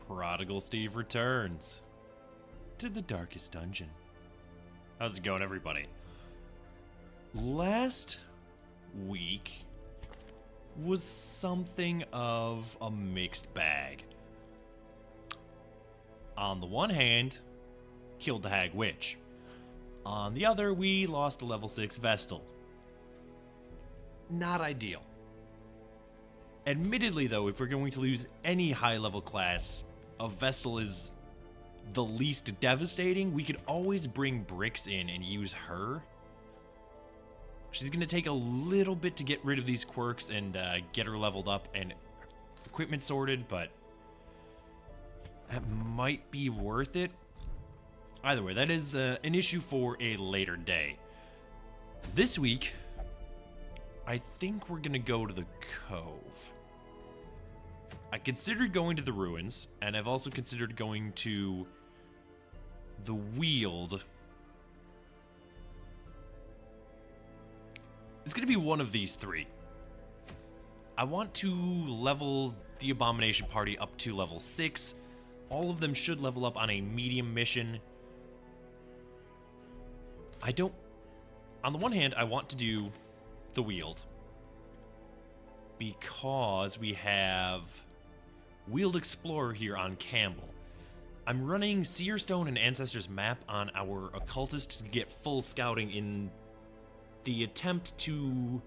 Prodigal Steve returns to the darkest dungeon. How's it going, everybody? Last week was something of a mixed bag. On the one hand, killed the Hag Witch. On the other, we lost a level 6 Vestal. Not ideal. Admittedly, though, if we're going to lose any high-level class, a Vestal is the least devastating. We could always bring Bricks in and use her. She's going to take a little bit to get rid of these quirks and get her leveled up and equipment sorted, but that might be worth it. Either way, that is an issue for a later day. This week, I think we're going to go to the Cove. I considered going to the Ruins, and I've also considered going to the Weald. It's going to be one of these three. I want to level the Abomination Party up to level 6. All of them should level up on a medium mission. On the one hand, I want to do the Weald, because we have Weald Explorer here on Campbell. I'm running Seer Stone and Ancestors map on our Occultist to get full scouting in the attempt to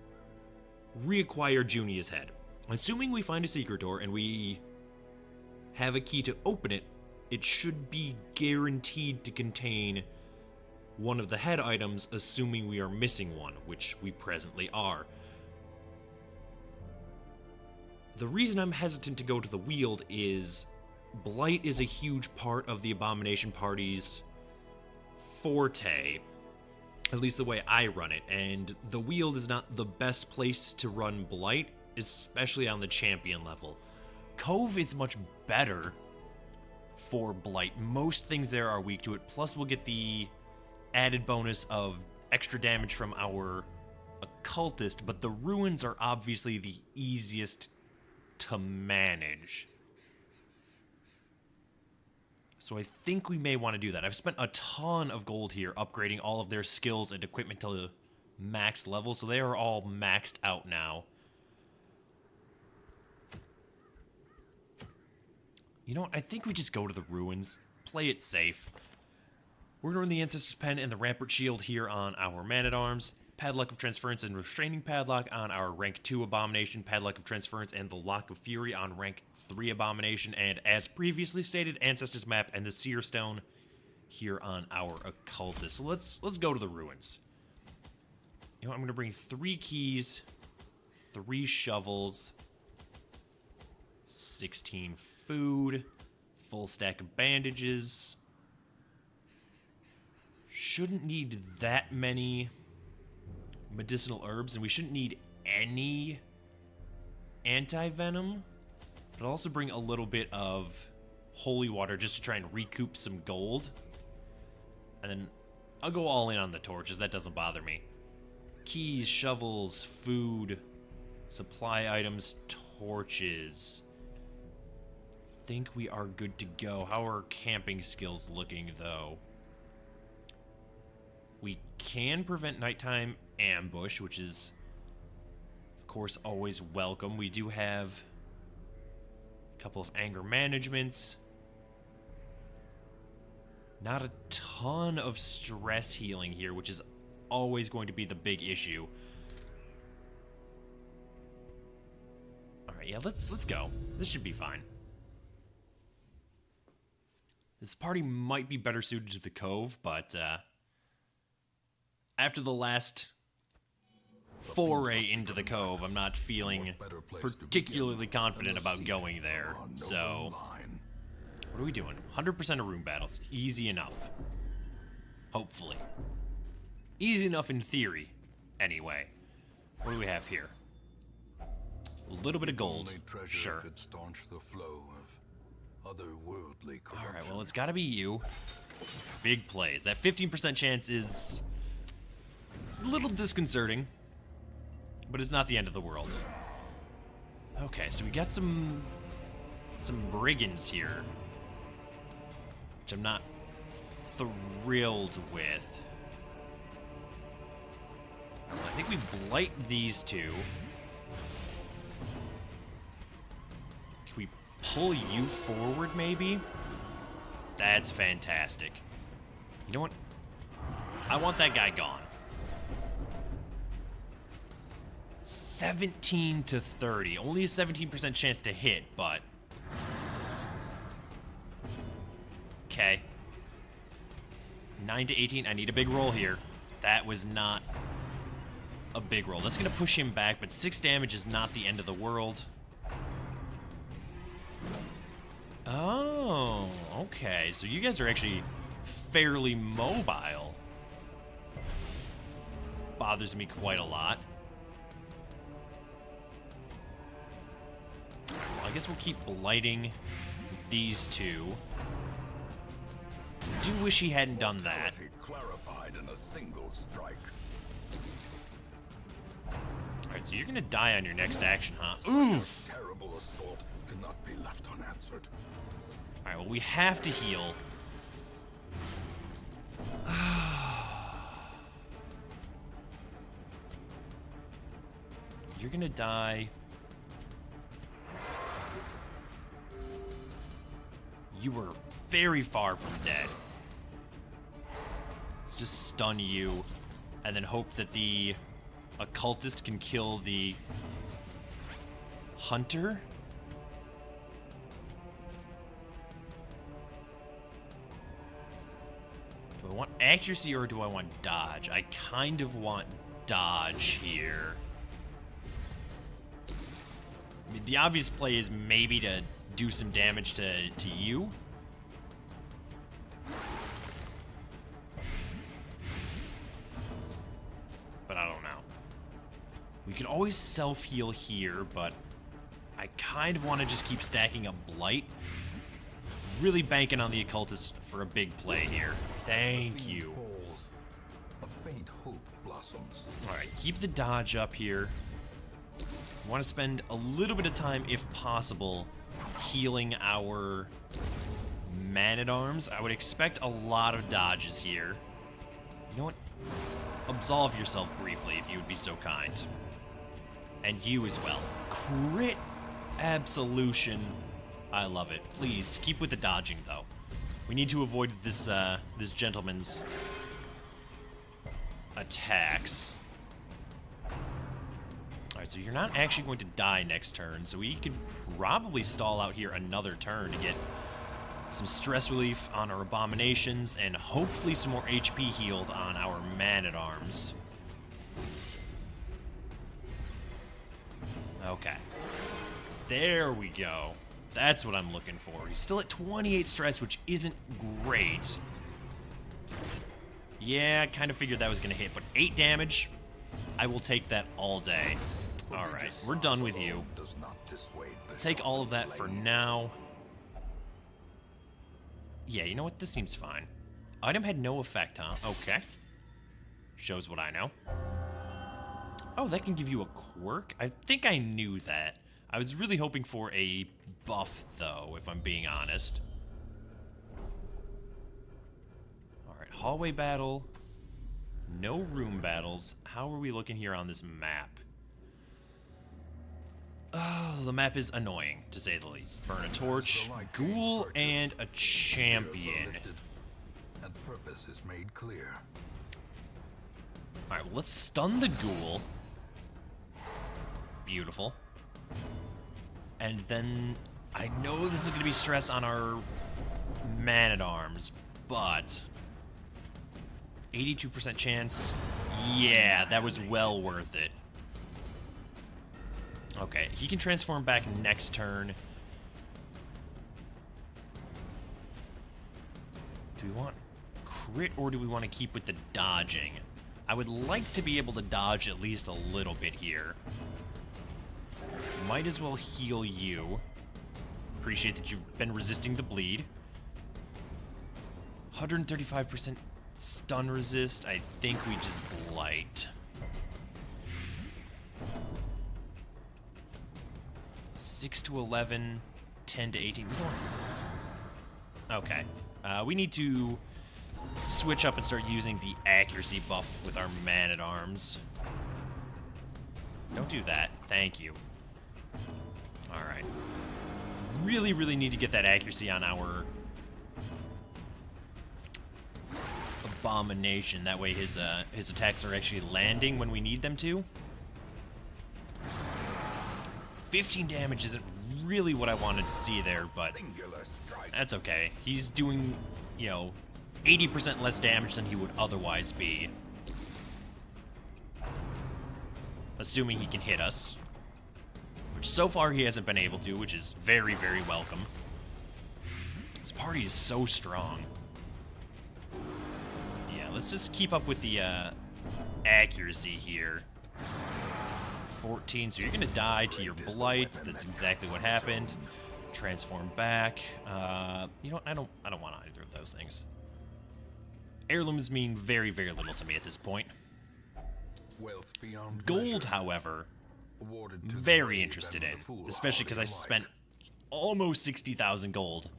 reacquire Junia's head. Assuming we find a secret door and we have a key to open it, it should be guaranteed to contain one of the head items, assuming we are missing one, which we presently are. The reason I'm hesitant to go to the Weald is Blight is a huge part of the Abomination Party's forte, at least the way I run it, and the Weald is not the best place to run Blight, especially on the champion level. Cove is much better for Blight. Most things there are weak to it, plus we'll get the added bonus of extra damage from our Occultist, but the Ruins are obviously the easiest to manage. So I think we may want to do that. I've spent a ton of gold here upgrading all of their skills and equipment to max level, so they are all maxed out now. You know what? I think we just go to the Ruins, play it safe. We're going to run the Ancestor's Pen and the Rampart Shield here on our Man-at-Arms. Padlock of Transference and Restraining Padlock on our Rank 2 Abomination. Padlock of Transference and the Lock of Fury on Rank 3 Abomination. And as previously stated, Ancestor's Map and the Seer Stone here on our Occultist. So let's go to the Ruins. You know what? I'm going to bring 3 keys, 3 shovels, 16 food, full stack of bandages. Shouldn't need that many medicinal herbs, and we shouldn't need any anti-venom, but I'll also bring a little bit of holy water just to try and recoup some gold, and then I'll go all in on the torches. That doesn't bother me. Keys, shovels, food, supply items, torches. Think we are good to go. How are our camping skills looking, though? We can prevent nighttime ambush, which is, of course, always welcome. We do have a couple of anger managements. Not a ton of stress healing here, which is always going to be the big issue. Alright, yeah, let's go. This should be fine. This party might be better suited to the Cove, but after the last foray into the Cove, I'm not feeling particularly confident about going there. So, what are we doing? 100% of room battles. Easy enough. Hopefully. Easy enough in theory, anyway. What do we have here? A little bit of gold. Sure. Alright, well, it's gotta be you. Big plays. That 15% chance is a little disconcerting, but it's not the end of the world. Okay, so we got some brigands here. which I'm not thrilled with. I think we blight these two. Can we pull you forward, maybe? That's fantastic. You know what? I want that guy gone. 17 to 30. Only a 17% chance to hit, but... Okay. 9 to 18. I need a big roll here. That was not a big roll. That's going to push him back, but 6 damage is not the end of the world. Oh, okay. So you guys are actually fairly mobile. Bothers me quite a lot. Well, I guess we'll keep blighting these two. Do wish he hadn't done that. Clarified in a single strike. Alright, so you're gonna die on your next action, huh? Ooh! Terrible assault cannot be left unanswered. Alright, well, we have to heal. You're gonna die. You were very far from dead. Let's just stun you, and then hope that the occultist can kill the hunter. Do I want accuracy or do I want dodge? I kind of want dodge here. I mean, the obvious play is maybe to do some damage to you. But I don't know. We could always self-heal here, but I kind of want to just keep stacking up Blight. Really banking on the occultist for a big play here. Thank you. A faint hope blossoms. Alright, keep the dodge up here. Want to spend a little bit of time, if possible, healing our man-at-arms. I would expect a lot of dodges here. You know what? Absolve yourself briefly, if you would be so kind. And you as well. Crit absolution. I love it. Please, keep with the dodging, though. We need to avoid this, this gentleman's attacks. Alright, so you're not actually going to die next turn, so we could probably stall out here another turn to get some stress relief on our abominations and hopefully some more HP healed on our man-at-arms. Okay. There we go. That's what I'm looking for. He's still at 28 stress, which isn't great. Yeah, I kind of figured that was going to hit, but 8 damage, I will take that all day. Alright, we're done with you. Take all of that for now. Yeah, you know what? This seems fine. Item had no effect, huh? Okay. Shows what I know. Oh, that can give you a quirk? I think I knew that. I was really hoping for a buff, though, if I'm being honest. Alright, hallway battle. No room battles. How are we looking here on this map? Oh, the map is annoying, to say the least. Burn a torch, ghoul, and a champion. And purpose is made clear. Alright, well, let's stun the ghoul. Beautiful. And then, I know this is going to be stress on our man-at-arms, but 82% chance. Yeah, that was well worth it. Okay, he can transform back next turn. Do we want crit or do we want to keep with the dodging? I would like to be able to dodge at least a little bit here. Might as well heal you. Appreciate that you've been resisting the bleed. 135% stun resist. I think we just blight. 6 to 11, 10 to 18. We don't... Okay. We need to switch up and start using the accuracy buff with our man-at-arms. Don't do that. Thank you. Alright. Really, really need to get that accuracy on our abomination. That way his attacks are actually landing when we need them to. 15 damage isn't really what I wanted to see there, but that's okay. He's doing, 80% less damage than he would otherwise be. Assuming he can hit us. Which so far he hasn't been able to, which is very, very welcome. This party is so strong. Yeah, let's just keep up with the accuracy here. 14, so you're gonna die to your blight. That's exactly what happened. Transform back. You know what? I don't want either of those things. Heirlooms mean very, very little to me at this point. Wealth beyond Gold, measure, however, awarded to the very brave interested and in, the foolhardy especially because I alike. spent almost 60,000 gold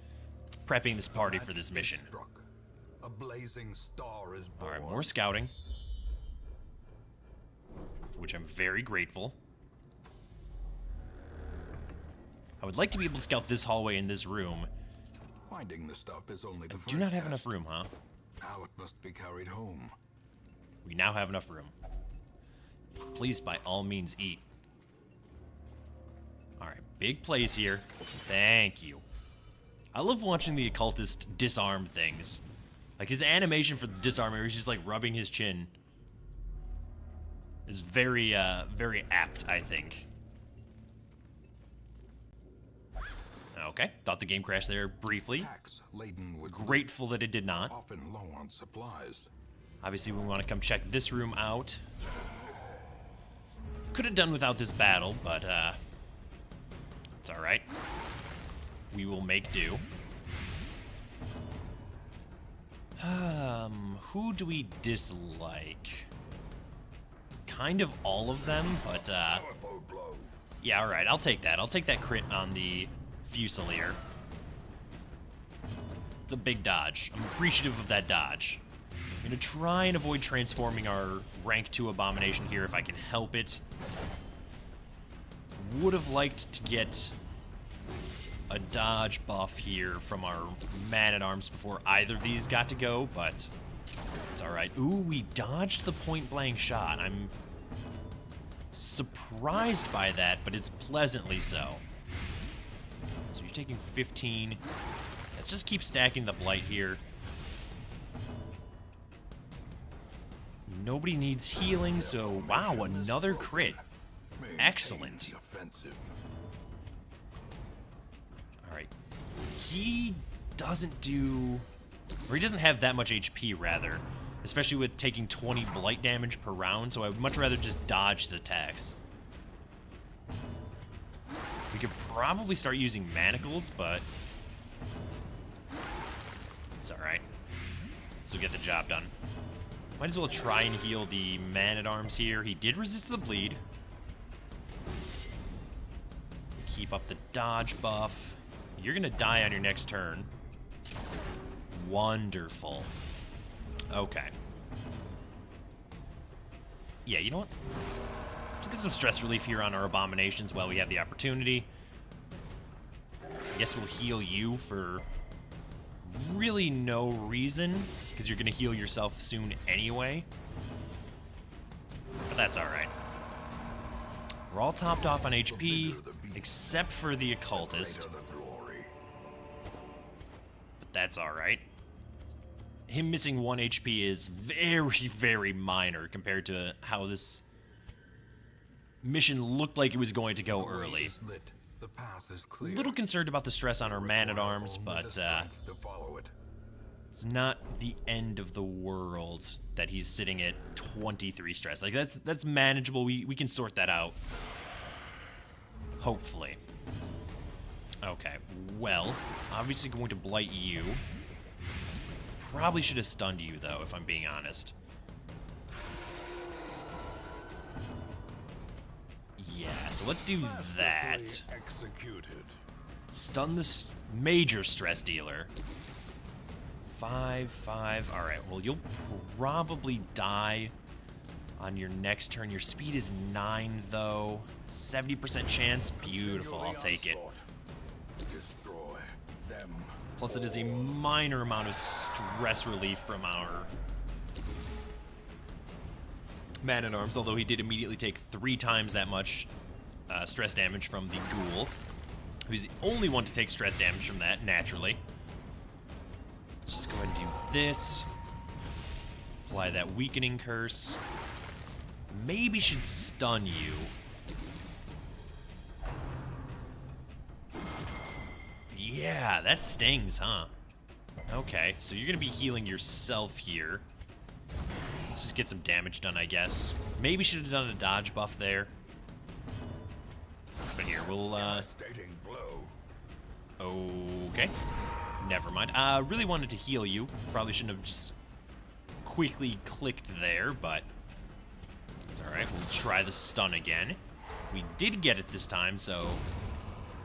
prepping this party for this Match mission. is struck. A blazing star is All born. right, more scouting, for which I'm very grateful. I would like to be able to scout this hallway in this room. Finding the stuff is only the first Do not have enough test. room, huh? Now it must be carried home. We now have enough room. Please, by all means, eat. Alright, big plays here. Thank you. I love watching the occultist disarm things. Like, his animation for the disarm, where he's just, like, rubbing his chin, is very, very apt, I think. Okay, thought the game crashed there briefly. Packs laden with Grateful that it did loot, not. often low on supplies. Obviously, we want to come check this room out. Could have done without this battle, but it's alright. We will make do. Who do we dislike? Kind of all of them, but Powerful blow. yeah, alright, I'll take that. I'll take that crit on the Fusilier. It's a big dodge. I'm appreciative of that dodge. I'm going to try and avoid transforming our rank 2 abomination here if I can help it. Would have liked to get a dodge buff here from our man-at-arms before either of these got to go, but it's alright. Ooh, we dodged the point-blank shot. I'm surprised by that, but it's pleasantly so. So you're taking 15. Let's just keep stacking the blight here. Nobody needs healing, so wow, another crit. Excellent. The offensive. Alright. He doesn't do... Or he doesn't have that much HP, rather. Especially with taking 20 blight damage per round, so I would much rather just dodge his attacks. We could probably start using manacles, but... it's alright. Still get the job done. Might as well try and heal the man-at-arms here. He did resist the bleed. Keep up the dodge buff. You're gonna die on your next turn. Wonderful. Okay. Yeah, you know what? Let's get some stress relief here on our abominations while we have the opportunity. I guess we'll heal you for really no reason, because you're gonna heal yourself soon anyway. But that's alright. We're all topped off on HP, except for the occultist. Greater the glory. But that's alright. Him missing 1 HP is very, very minor compared to how this mission looked like it was going to go The way early. is lit. The path is A clear. little concerned about the stress on our man-at-arms, Only but the strength to follow it. it's not the end of the world that he's sitting at 23 stress. Like, that's manageable. We can sort that out. Hopefully. Okay, well, obviously going to blight you. Probably should have stunned you, though, if I'm being honest. Yeah, so let's do that. Executed. Stun this major stress dealer. 5, 5. All right, well, you'll probably die on your next turn. Your speed is 9, though. 70% chance. Beautiful. I'll take it. Destroy them. Plus, it is a minor amount of stress relief from our man-at-arms, although he did immediately take 3 times that much stress damage from the ghoul, who's the only one to take stress damage from that, naturally. Let's just go ahead and do this. Apply that weakening curse. Maybe should stun you. Yeah, that stings, huh? Okay, so you're gonna be healing yourself here. Let's just get some damage done, I guess. Maybe should have done a dodge buff there. But here, we'll, Devastating blow. Okay. Never mind. Really wanted to heal you. Probably shouldn't have just quickly clicked there, but it's alright. We'll try the stun again. We did get it this time, so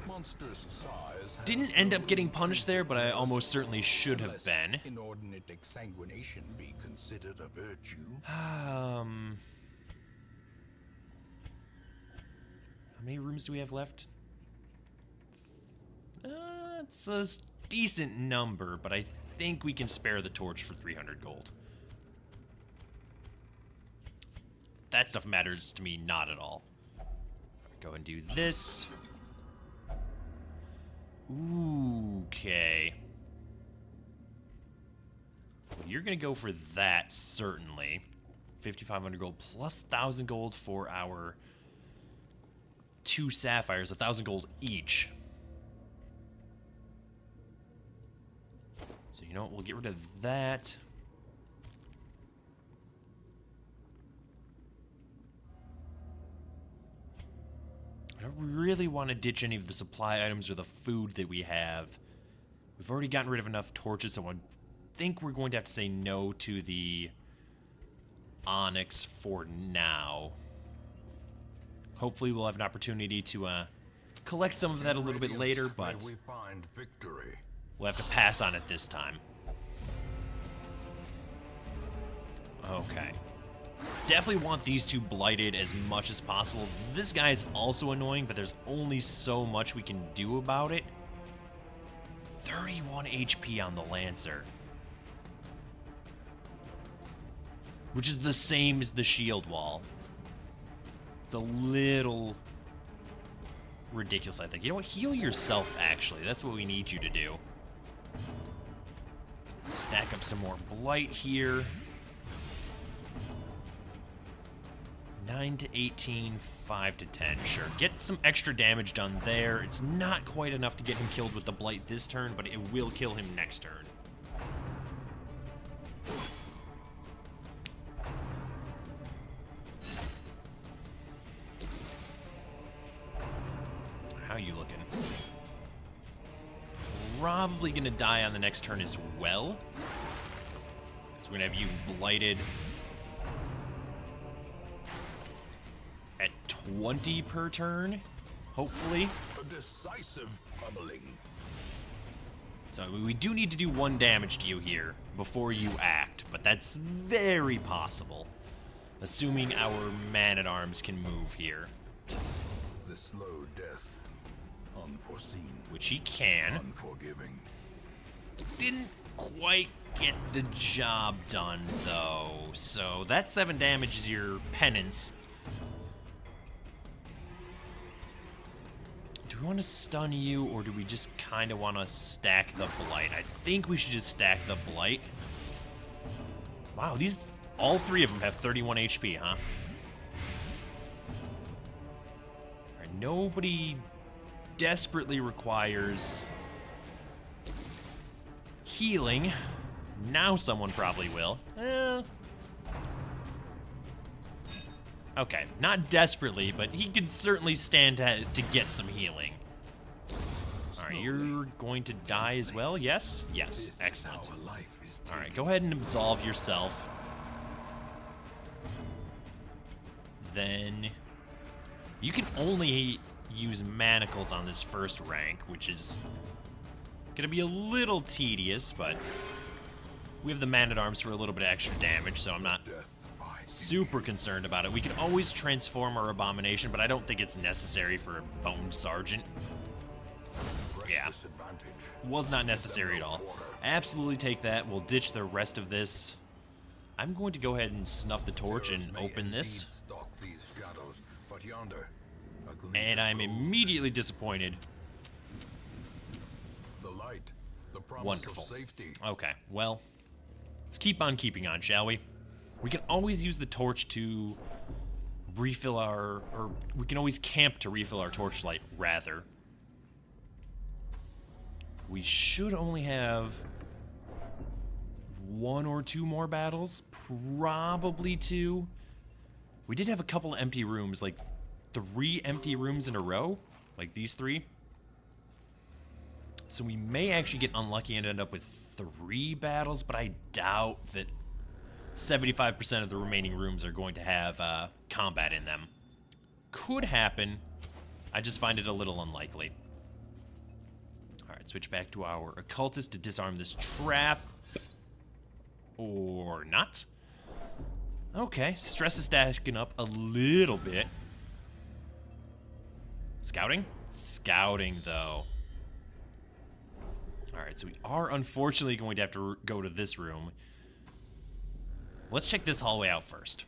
Monstrous size. didn't end up getting punished there, but I almost certainly should have been. Inordinate exsanguination be considered a virtue. How many rooms do we have left? It's a decent number, but I think we can spare the torch for 300 gold. That stuff matters to me not at all. Go and do this. Okay. Well, you're gonna go for that, certainly. 5,500 gold plus 1,000 gold for our 2 sapphires, 1,000 gold each. So you know what, we'll get rid of that. I don't really want to ditch any of the supply items or the food that we have. We've already gotten rid of enough torches, so I think we're going to have to say no to the onyx for now. Hopefully we'll have an opportunity to collect some of that a little bit later, but May we find victory. we'll have to pass on it this time. Okay. Definitely want these two blighted as much as possible. This guy is also annoying, but there's only so much we can do about it. 31 HP on the Lancer. Which is the same as the shield wall. It's a little ridiculous, I think. You know what? Heal yourself, actually. That's what we need you to do. Stack up some more blight here. 9 to 18, 5 to 10. Sure, get some extra damage done there. It's not quite enough to get him killed with the blight this turn, but it will kill him next turn. How are you looking? Probably gonna die on the next turn as well. So we're gonna have you blighted at 20 per turn, hopefully. A decisive pummeling. So we do need to do 1 damage to you here before you act, but that's very possible, assuming our man-at-arms can move here. The slow death. Unforeseen. Which he can. Unforgiving. Didn't quite get the job done, though. So that 7 damage is your penance. Do we want to stun you, or do we just kind of want to stack the blight? I think we should just stack the blight. Wow, all 3 of them have 31 HP, huh? Alright, nobody desperately requires healing. Now someone probably will. Okay, not desperately, but he could certainly stand to get some healing. Alright, you're going to die as well, yes? Yes, excellent. Alright, go ahead and absolve yourself. Then you can only use manacles on this first rank, which is gonna be a little tedious, but We have the man-at-arms for a little bit of extra damage, so I'm not super concerned about it. We can always transform our abomination, but I don't think it's necessary for a Bone Sergeant. Yeah. Was not necessary at all. Absolutely take that. We'll ditch the rest of this. I'm going to go ahead and snuff the torch and open this. And I'm immediately disappointed. Wonderful. Okay, well, let's keep on keeping on, shall we? We can always use the torch to refill our... or we can always camp to refill our torchlight, rather. We should only have 1 or 2 more battles. Probably 2. We did have a couple empty rooms, like 3 empty rooms in a row. Like these 3. So we may actually get unlucky and end up with 3 battles, but I doubt that 75% of the remaining rooms are going to have combat in them. Could happen. I just find it a little unlikely. Alright, switch back to our occultist to disarm this trap. Or not. Okay, stress is stacking up a little bit. Scouting? Scouting, though. Alright, so we are unfortunately going to have to go to this room. Let's check this hallway out first.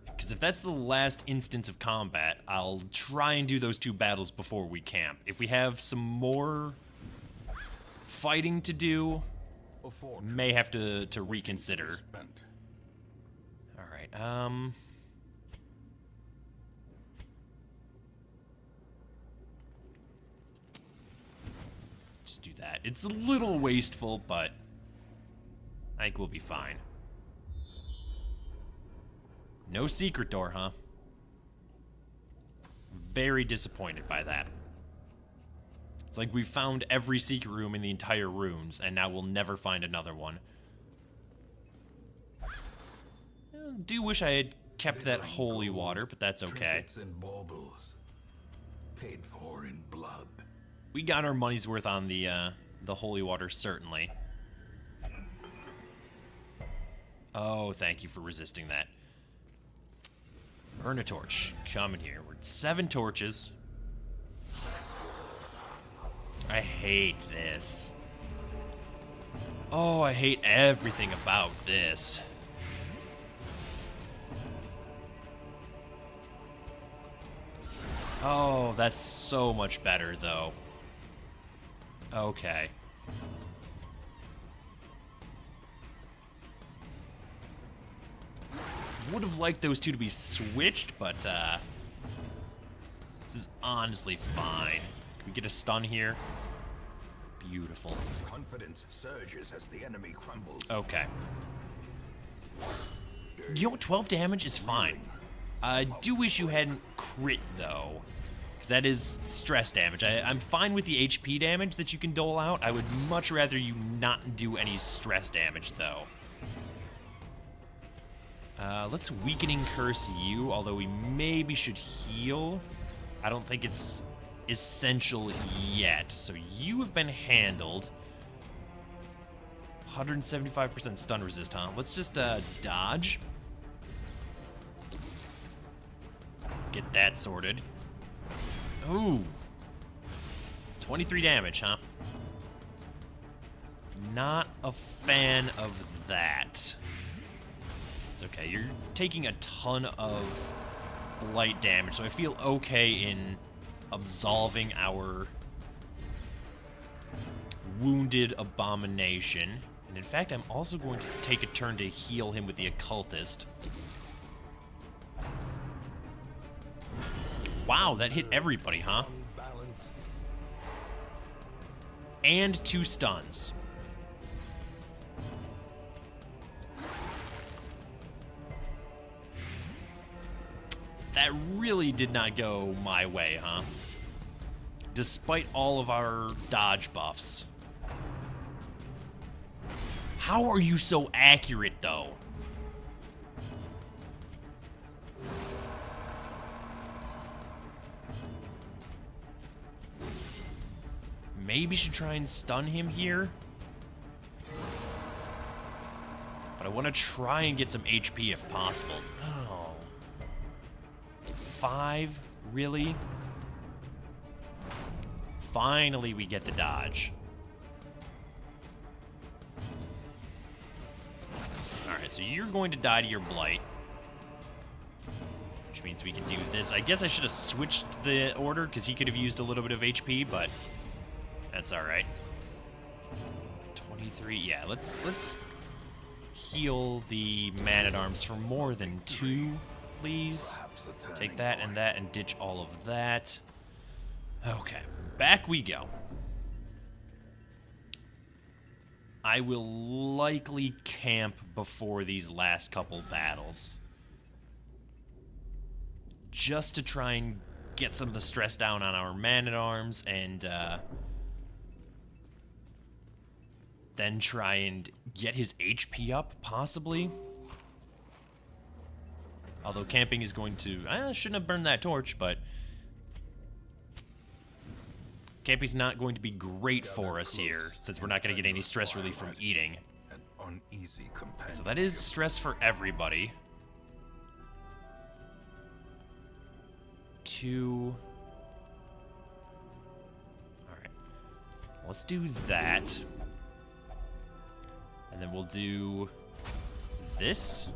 Because if that's the last instance of combat, I'll try and do those 2 battles before we camp. If we have some more fighting to do, may have to reconsider. Alright, just do that. It's a little wasteful, but I think we'll be fine. No secret door, huh? Very disappointed by that. It's like we found every secret room in the entire rooms, and now we'll never find another one. I do wish I had kept that holy water, but that's okay. Paid for in blood. We got our money's worth on the holy water, certainly. Oh, thank you for resisting that. Burn a torch. Come in here. We're at 7 torches. I hate this. Oh, I hate everything about this. Oh, that's so much better, though. Okay. Would have liked those 2 to be switched, but this is honestly fine. Can we get a stun here? Beautiful. Confidence surges as the enemy crumbles. Okay. You know, 12 damage is fine. I do wish you hadn't crit, though. Because that is stress damage. I'm fine with the HP damage that you can dole out. I would much rather you not do any stress damage, though. Let's Weakening Curse you, although we maybe should heal. I don't think it's essential yet. So you have been handled. 175% stun resist, huh? Let's just dodge. Get that sorted. Ooh. 23 damage, huh? Not a fan of that. It's okay. You're taking a ton of light damage, so I feel okay in absolving our wounded abomination. And in fact, I'm also going to take a turn to heal him with the occultist. Wow, that hit everybody, huh? And 2 stuns. That really did not go my way, huh? Despite all of our dodge buffs. How are you so accurate, though? maybe should try and stun him here. But I want to try and get some HP if possible. Oh. 5? Really? Finally, we get the dodge. Alright, so you're going to die to your blight. Which means we can do this. I guess I should have switched the order, because he could have used a little bit of HP, but that's alright. 23, yeah, let's heal the man-at-arms for more than 2, please. Take that and ditch all of that. Okay, back we go. I will likely camp before these last couple battles. Just to try and get some of the stress down on our man-at-arms and then try and get his HP up, possibly. Although camping is going to... I shouldn't have burned that torch, but... camping's not going to be great for us here, since we're not going to get any stress relief from eating. So that is stress for everybody. 2. Alright. Let's do that. And then we'll do this.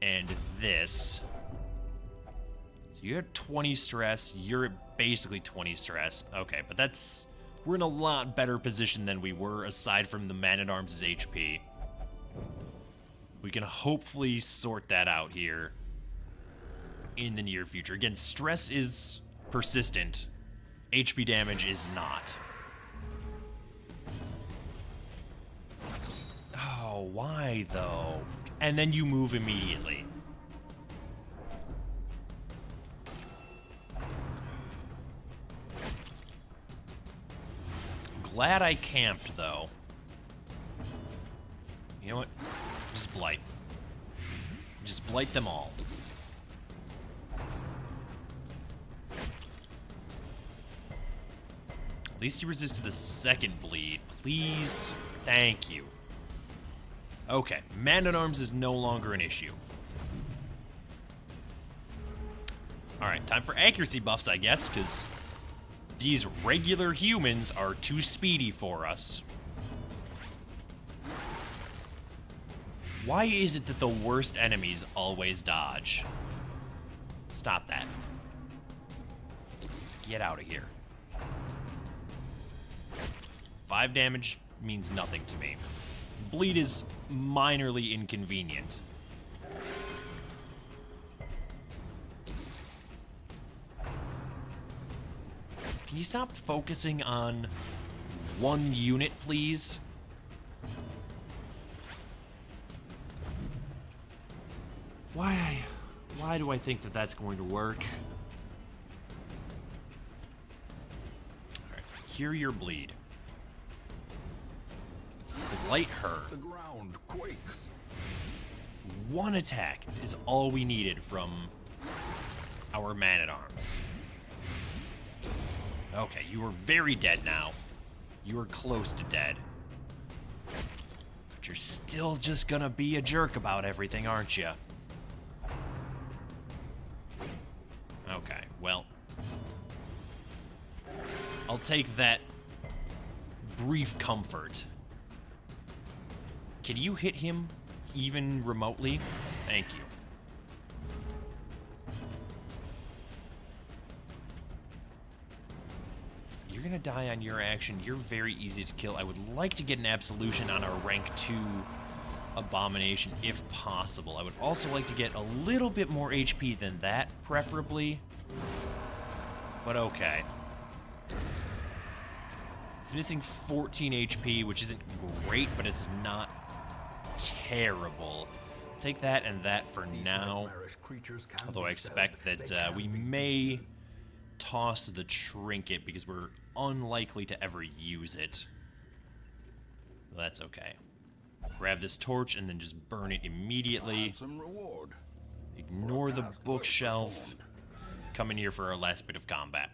And this. So you're at 20 stress. You're at basically 20 stress. Okay, but that's... we're in a lot better position than we were, aside from the man-at-arms' HP. We can hopefully sort that out here in the near future. Again, stress is persistent. HP damage is not. Oh, why though? And then you move immediately. Glad I camped though. You know what? Just blight. Just blight them all. At least you resisted the second bleed. Please. Thank you. Okay. Man-at-arms is no longer an issue. Alright, time for accuracy buffs, I guess, because these regular humans are too speedy for us. Why is it that the worst enemies always dodge? Stop that. Get out of here. 5 damage means nothing to me. Bleed is minorly inconvenient. Can you stop focusing on one unit, please? Why do I think that that's going to work? Alright, cure your bleed. Blight her. The ground quakes. One attack is all we needed from our man-at-arms. Okay, you are very dead now. You are close to dead. But you're still just gonna be a jerk about everything, aren't you? Okay, well. I'll take that brief comfort. Can you hit him even remotely? Thank you. You're gonna die on your action. You're very easy to kill. I would like to get an absolution on our rank 2 abomination if possible. I would also like to get a little bit more HP than that, preferably. But okay. It's missing 14 HP, which isn't great, but it's not terrible. Take that and that for now. Although I expect that we may toss the trinket because we're unlikely to ever use it. That's okay. Grab this torch and then just burn it immediately. Ignore the bookshelf. Come in here for our last bit of combat.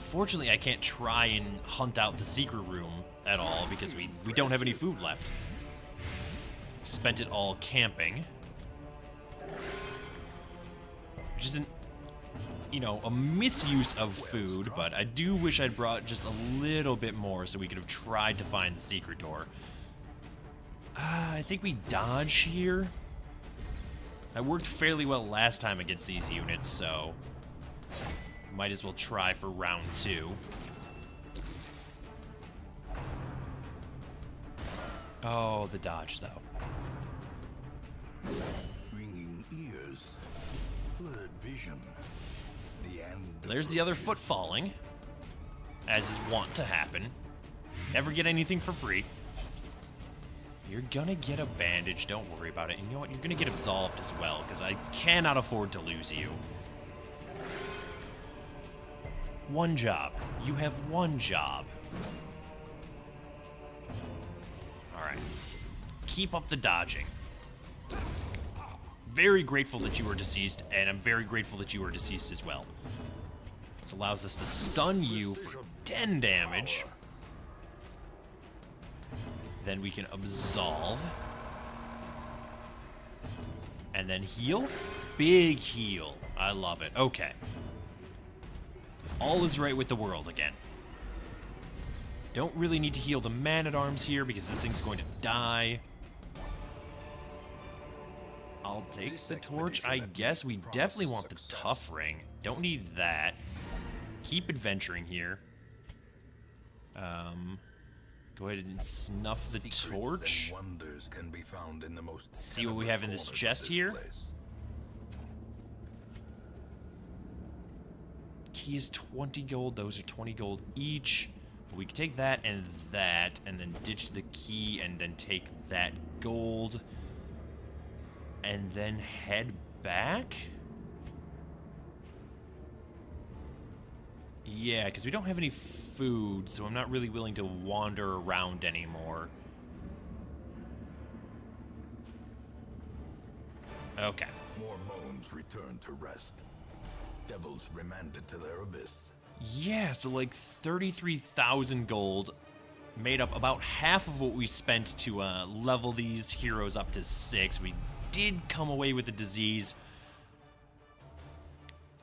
Unfortunately, I can't try and hunt out the secret room at all because we don't have any food left. Spent it all camping. Which isn't, you know, a misuse of food, but I do wish I'd brought just a little bit more so we could have tried to find the secret door. I think we dodge here. I worked fairly well last time against these units, so might as well try for round 2. Oh, the dodge, though. Ringing ears, blurred vision. The end. There's the other foot falling, as is wont to happen. Never get anything for free. You're gonna get a bandage, don't worry about it. And you know what? You're gonna get absolved as well, because I cannot afford to lose you. One job. You have one job. Alright. Keep up the dodging. Very grateful that you are deceased, and I'm very grateful that you are deceased as well. This allows us to stun you for 10 damage. Then we can absolve. And then heal. Big heal. I love it. Okay. All is right with the world again. Don't really need to heal the man-at-arms here because this thing's going to die. I'll take the torch, I guess. We definitely want the tough ring. Don't need that. Keep adventuring here. Go ahead and snuff the torch. Wonders can be found in the most See what we have in this chest here. Key is 20 gold. Those are 20 gold each. We can take that, and then ditch the key, and then take that gold, and then head back? Yeah, because we don't have any food, so I'm not really willing to wander around anymore. Okay. More moans return to rest. Devils remanded to their abyss. Yeah, so like 33,000 gold made up about half of what we spent to level these heroes up to 6. We did come away with a disease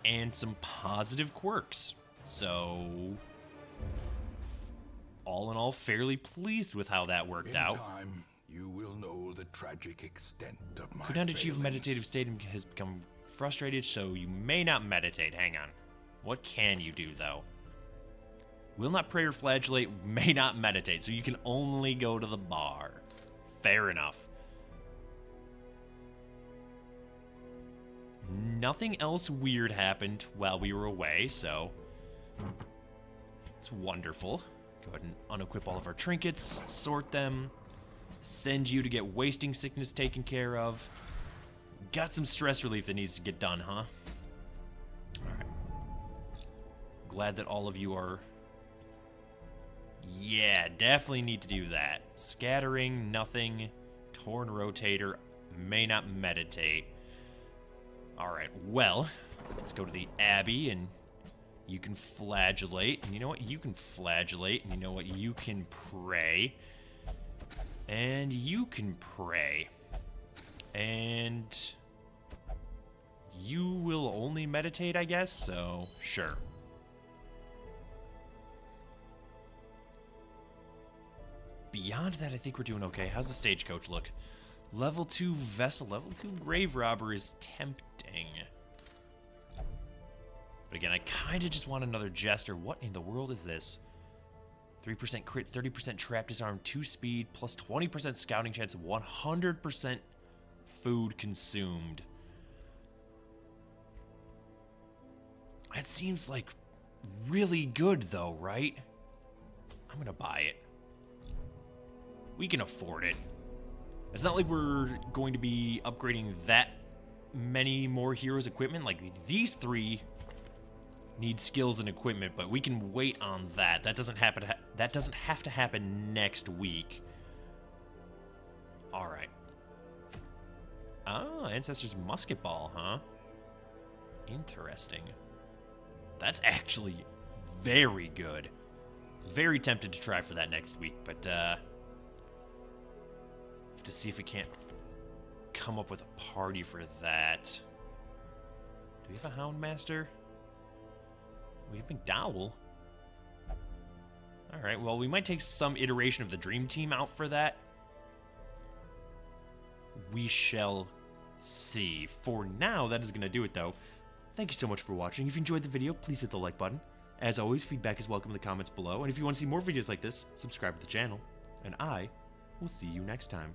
and some positive quirks. So, all in all, fairly pleased with how that worked out. In time, you will know the tragic extent of my Could not achieve a failings. meditative state and has become frustrated, so you may not meditate. Hang on. What can you do, though? Will not pray or flagellate, may not meditate, so you can only go to the bar. Fair enough. Nothing else weird happened while we were away, so it's wonderful. Go ahead and unequip all of our trinkets, sort them, send you to get wasting sickness taken care of. Got some stress relief that needs to get done, huh? Alright. Glad that all of you are... Yeah, definitely need to do that. Scattering, nothing. Torn rotator, may not meditate. Alright, well, let's go to the Abbey, and you can flagellate. And you know what? You can flagellate. And you know what? You can pray. And you can pray. And you will only meditate, I guess, so sure. Beyond that, I think we're doing okay. How's the stagecoach look? Level 2 vessel, level 2 grave robber is tempting. But again, I kind of just want another jester. What in the world is this? 3% crit, 30% trap disarm, 2 speed, plus 20% scouting chance, 100% food consumed. That seems like really good though, right? I'm gonna buy it. We can afford it. It's not like we're going to be upgrading that many more heroes' equipment. Like, these 3 need skills and equipment, but we can wait on that. That doesn't happen. That doesn't have to happen next week. All right. Oh, Ancestor's musket ball, huh? Interesting. That's actually very good. Very tempted to try for that next week, but have to see if we can't come up with a party for that. Do we have a Houndmaster? We have McDowell. Alright, well, we might take some iteration of the Dream Team out for that. We shall see. For now, that is going to do it, though. Thank you so much for watching. If you enjoyed the video, please hit the like button. As always, feedback is welcome in the comments below. And if you want to see more videos like this, subscribe to the channel. And I will see you next time.